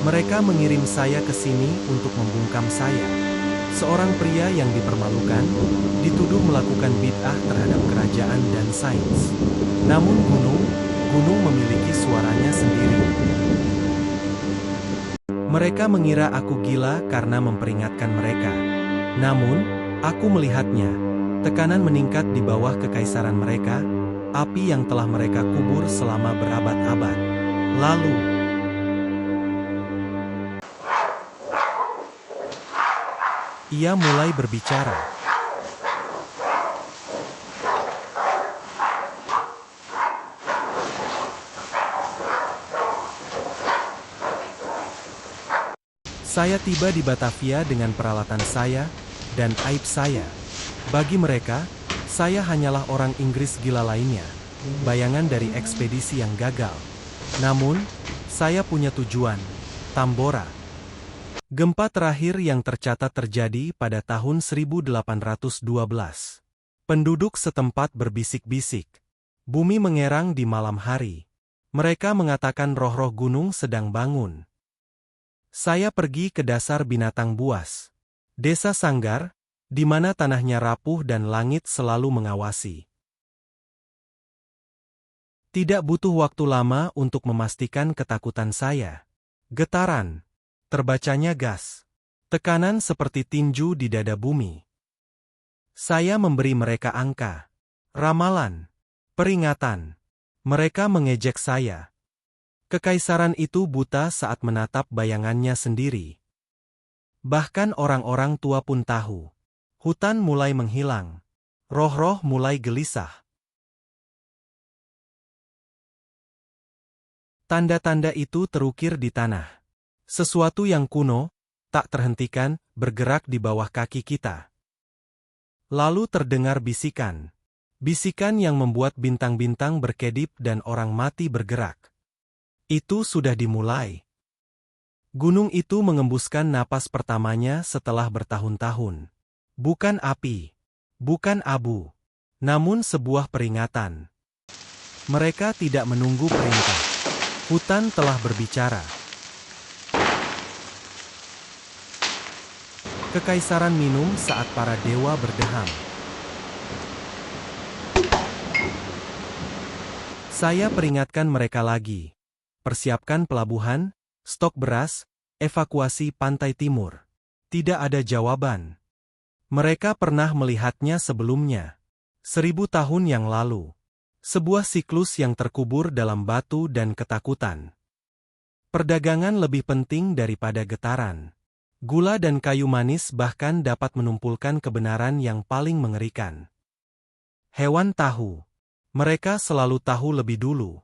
Mereka mengirim saya ke sini untuk membungkam saya. Seorang pria yang dipermalukan, dituduh melakukan bid'ah terhadap kerajaan dan sains. Namun gunung memiliki suaranya sendiri. Mereka mengira aku gila karena memperingatkan mereka. Namun, aku melihatnya. Tekanan meningkat di bawah kekaisaran mereka, api yang telah mereka kubur selama berabad-abad. Lalu, ia mulai berbicara. Saya tiba di Batavia dengan peralatan saya dan aib saya. Bagi mereka, saya hanyalah orang Inggris gila lainnya, bayangan dari ekspedisi yang gagal. Namun, saya punya tujuan, Tambora. Gempa terakhir yang tercatat terjadi pada tahun 1812. Penduduk setempat berbisik-bisik. Bumi mengerang di malam hari. Mereka mengatakan roh-roh gunung sedang bangun. Saya pergi ke dasar binatang buas. Desa Sanggar, di mana tanahnya rapuh dan langit selalu mengawasi. Tidak butuh waktu lama untuk memastikan ketakutan saya. Getaran. Terbacanya gas. Tekanan seperti tinju di dada bumi. Saya memberi mereka angka. Ramalan. Peringatan. Mereka mengejek saya. Kekaisaran itu buta saat menatap bayangannya sendiri. Bahkan orang-orang tua pun tahu. Hutan mulai menghilang. Roh-roh mulai gelisah. Tanda-tanda itu terukir di tanah. Sesuatu yang kuno, tak terhentikan, bergerak di bawah kaki kita. Lalu terdengar bisikan. Bisikan yang membuat bintang-bintang berkedip dan orang mati bergerak. Itu sudah dimulai. Gunung itu mengembuskan napas pertamanya setelah bertahun-tahun. Bukan api, bukan abu, namun sebuah peringatan. Mereka tidak menunggu perintah. Hutan telah berbicara. Kekaisaran minum saat para dewa berdeham. Saya peringatkan mereka lagi. Persiapkan pelabuhan, stok beras, evakuasi pantai timur. Tidak ada jawaban. Mereka pernah melihatnya sebelumnya. 1000 tahun yang lalu. Sebuah siklus yang terkubur dalam batu dan ketakutan. Perdagangan lebih penting daripada getaran. Gula dan kayu manis bahkan dapat menumpulkan kebenaran yang paling mengerikan. Hewan tahu. Mereka selalu tahu lebih dulu.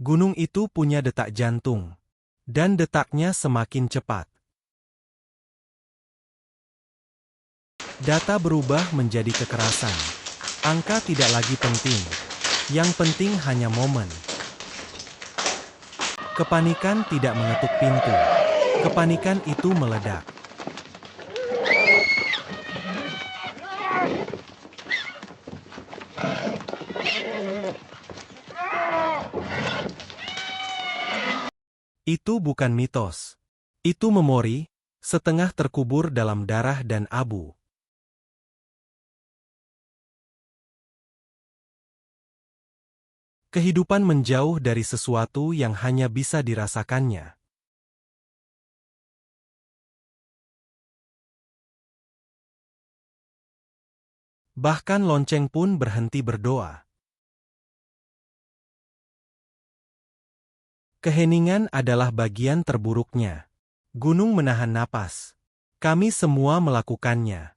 Gunung itu punya detak jantung. Dan detaknya semakin cepat. Data berubah menjadi kekerasan. Angka tidak lagi penting. Yang penting hanya momen. Kepanikan tidak mengetuk pintu. Kepanikan itu meledak. Itu bukan mitos. Itu memori, setengah terkubur dalam darah dan abu. Kehidupan menjauh dari sesuatu yang hanya bisa dirasakannya. Bahkan lonceng pun berhenti berdoa. Keheningan adalah bagian terburuknya. Gunung menahan napas. Kami semua melakukannya.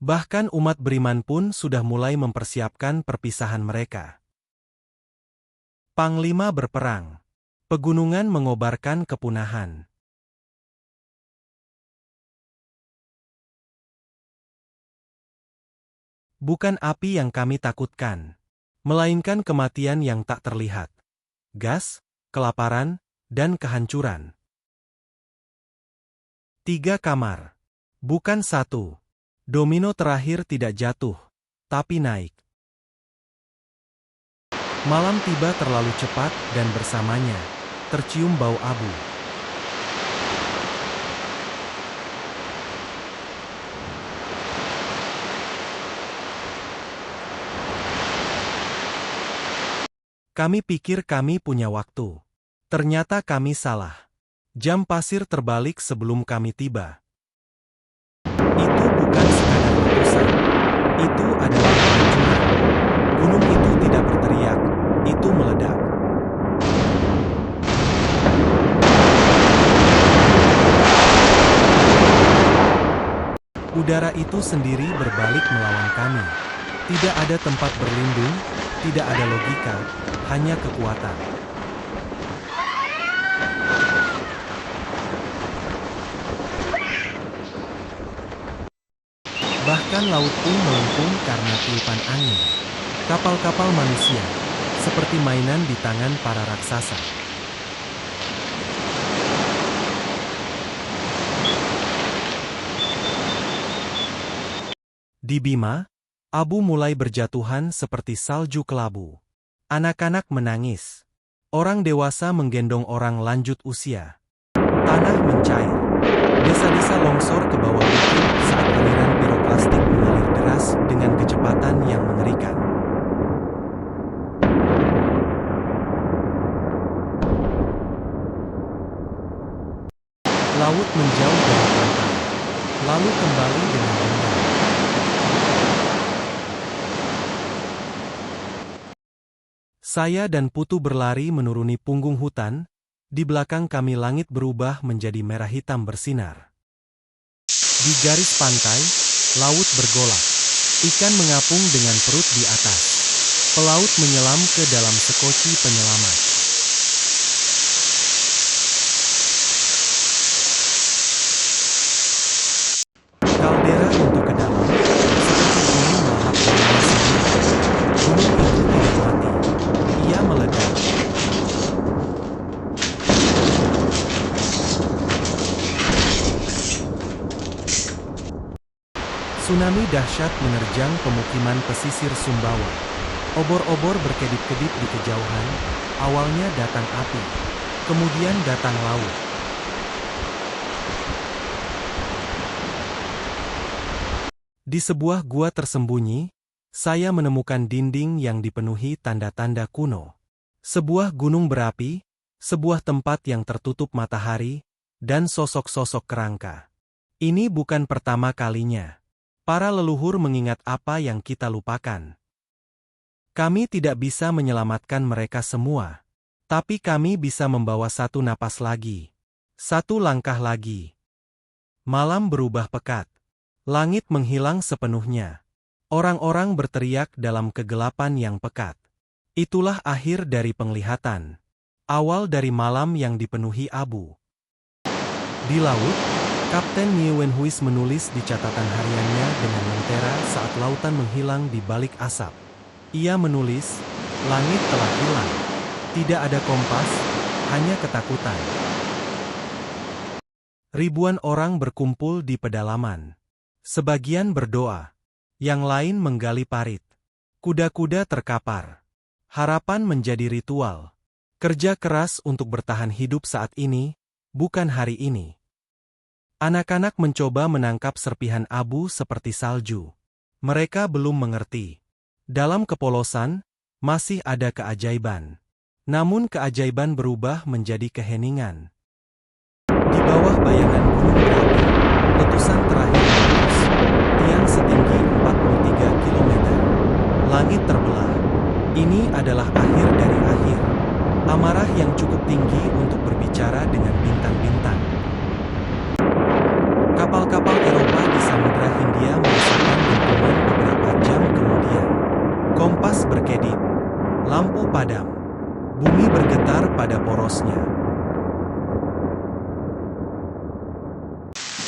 Bahkan umat beriman pun sudah mulai mempersiapkan perpisahan mereka. Panglima berperang. Pegunungan mengobarkan kepunahan. Bukan api yang kami takutkan, melainkan kematian yang tak terlihat. Gas, kelaparan, dan kehancuran. 3 kamar. Bukan 1. Domino terakhir tidak jatuh, tapi naik. Malam tiba terlalu cepat dan bersamanya, tercium bau abu. Kami pikir kami punya waktu. Ternyata kami salah. Jam pasir terbalik sebelum kami tiba. Itu bukan sekadar letusan. Itu adalah kehancuran. Gunung itu tidak berteriak, itu meledak. Udara itu sendiri berbalik melawan kami. Tidak ada tempat berlindung, tidak ada logika, hanya kekuatan. Bahkan laut pun melengkung karena tiupan angin. Kapal-kapal manusia, seperti mainan di tangan para raksasa. Di Bima, abu mulai berjatuhan seperti salju kelabu. Anak-anak menangis. Orang dewasa menggendong orang lanjut usia. Tanah mencair. Desa-desa longsor ke bawah bukit saat aliran piroklastik mengalir deras dengan kecepatan yang mengerikan. Laut menjauh dari pantai, lalu kembali dengan rendah. Saya dan Putu berlari menuruni punggung hutan. Di belakang kami langit berubah menjadi merah hitam bersinar. Di garis pantai, laut bergolak. Ikan mengapung dengan perut di atas. Pelaut menyelam ke dalam sekoci penyelamat. Kaldera untuk ke dalam, seperti gunung melahap dirinya sendiri. Gunung itu tidak mati. Ia meledak. Tsunami dahsyat menerjang pemukiman pesisir Sumbawa. Obor-obor berkedip-kedip di kejauhan. Awalnya datang api, kemudian datang laut. Di sebuah gua tersembunyi, saya menemukan dinding yang dipenuhi tanda-tanda kuno. Sebuah gunung berapi, sebuah tempat yang tertutup matahari, dan sosok-sosok kerangka. Ini bukan pertama kalinya. Para leluhur mengingat apa yang kita lupakan. Kami tidak bisa menyelamatkan mereka semua. Tapi kami bisa membawa satu napas lagi. Satu langkah lagi. Malam berubah pekat. Langit menghilang sepenuhnya. Orang-orang berteriak dalam kegelapan yang pekat. Itulah akhir dari penglihatan. Awal dari malam yang dipenuhi abu. Di laut, Kapten Nieuwenhuis menulis di catatan hariannya dengan lentera saat lautan menghilang di balik asap. Ia menulis, langit telah hilang. Tidak ada kompas, hanya ketakutan. Ribuan orang berkumpul di pedalaman. Sebagian berdoa. Yang lain menggali parit. Kuda-kuda terkapar. Harapan menjadi ritual. Kerja keras untuk bertahan hidup saat ini, bukan hari ini. Anak-anak mencoba menangkap serpihan abu seperti salju. Mereka belum mengerti. Dalam kepolosan, masih ada keajaiban. Namun keajaiban berubah menjadi keheningan. Di bawah bayangan gunung berapi, letusan terakhir meletus. Tiang setinggi 43 km. Langit terbelah. Ini adalah akhir dari akhir. Amarah yang cukup tinggi untuk berbicara dengan bintang-bintang. Kapal-kapal Eropa di Samudra Hindia merasakan dentuman beberapa jam kemudian. Kompas berkedip. Lampu padam. Bumi bergetar pada porosnya.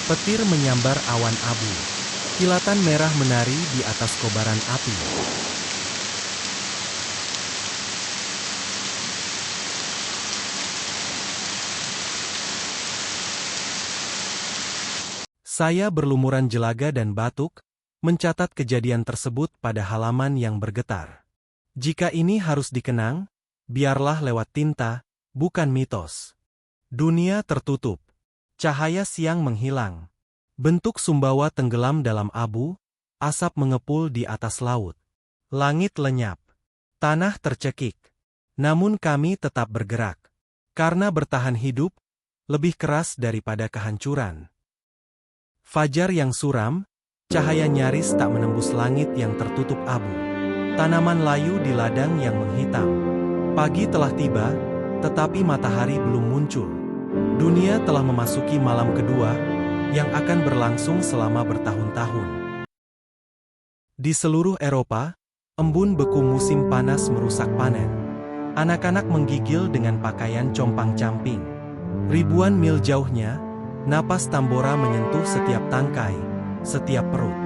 Petir menyambar awan abu. Kilatan merah menari di atas kobaran api. Saya berlumuran jelaga dan batuk, mencatat kejadian tersebut pada halaman yang bergetar. Jika ini harus dikenang, biarlah lewat tinta, bukan mitos. Dunia tertutup. Cahaya siang menghilang. Bentuk Sumbawa tenggelam dalam abu, asap mengepul di atas laut. Langit lenyap. Tanah tercekik. Namun kami tetap bergerak. Karena bertahan hidup, lebih keras daripada kehancuran. Fajar yang suram, cahaya nyaris tak menembus langit yang tertutup abu. Tanaman layu di ladang yang menghitam. Pagi telah tiba, tetapi matahari belum muncul. Dunia telah memasuki malam kedua, yang akan berlangsung selama bertahun-tahun. Di seluruh Eropa, embun beku musim panas merusak panen. Anak-anak menggigil dengan pakaian compang-camping. Ribuan mil jauhnya, napas Tambora menyentuh setiap tangkai, setiap perut.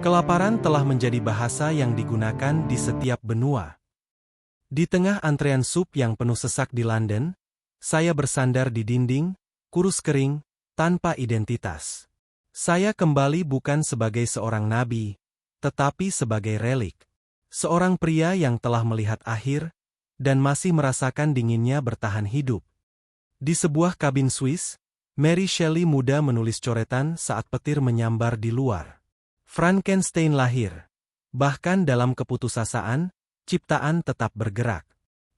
Kelaparan telah menjadi bahasa yang digunakan di setiap benua. Di tengah antrean sup yang penuh sesak di London, saya bersandar di dinding, kurus kering, tanpa identitas. Saya kembali bukan sebagai seorang nabi, tetapi sebagai relik. Seorang pria yang telah melihat akhir, dan masih merasakan dinginnya bertahan hidup. Di sebuah kabin Swiss, Mary Shelley muda menulis coretan saat petir menyambar di luar. Frankenstein lahir. Bahkan dalam keputusasaan, ciptaan tetap bergerak.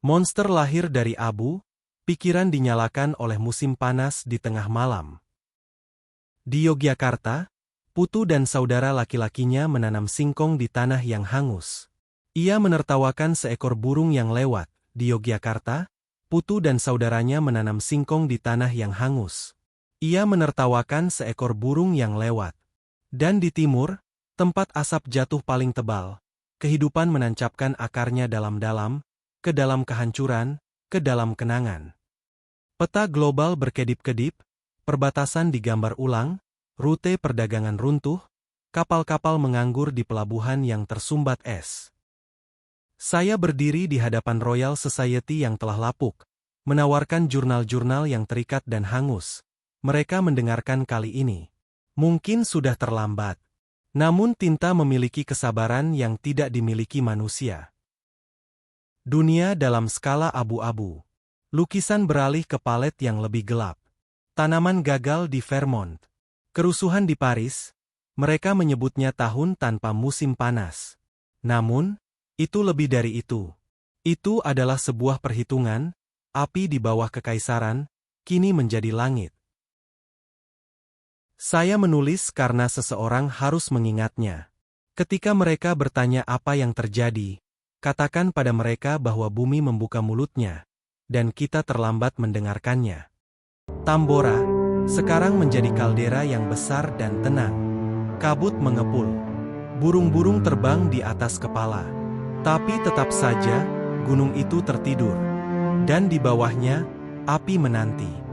Monster lahir dari abu, pikiran dinyalakan oleh musim panas di tengah malam. Di Yogyakarta, Putu dan saudara laki-lakinya menanam singkong di tanah yang hangus. Ia menertawakan seekor burung yang lewat. Di Yogyakarta, Putu dan saudaranya menanam singkong di tanah yang hangus. Ia menertawakan seekor burung yang lewat. Dan di timur, tempat asap jatuh paling tebal, kehidupan menancapkan akarnya dalam-dalam, ke dalam kehancuran, ke dalam kenangan. Peta global berkedip-kedip, perbatasan digambar ulang, rute perdagangan runtuh, kapal-kapal menganggur di pelabuhan yang tersumbat es. Saya berdiri di hadapan Royal Society yang telah lapuk, menawarkan jurnal-jurnal yang terikat dan hangus. Mereka mendengarkan kali ini. Mungkin sudah terlambat. Namun tinta memiliki kesabaran yang tidak dimiliki manusia. Dunia dalam skala abu-abu. Lukisan beralih ke palet yang lebih gelap. Tanaman gagal di Vermont. Kerusuhan di Paris. Mereka menyebutnya tahun tanpa musim panas. Namun, itu lebih dari itu. Itu adalah sebuah perhitungan, api di bawah kekaisaran, kini menjadi langit. Saya menulis karena seseorang harus mengingatnya. Ketika mereka bertanya apa yang terjadi, katakan pada mereka bahwa bumi membuka mulutnya, dan kita terlambat mendengarkannya. Tambora, sekarang menjadi kaldera yang besar dan tenang. Kabut mengepul. Burung-burung terbang di atas kepala. Tapi tetap saja, gunung itu tertidur. Dan di bawahnya, api menanti.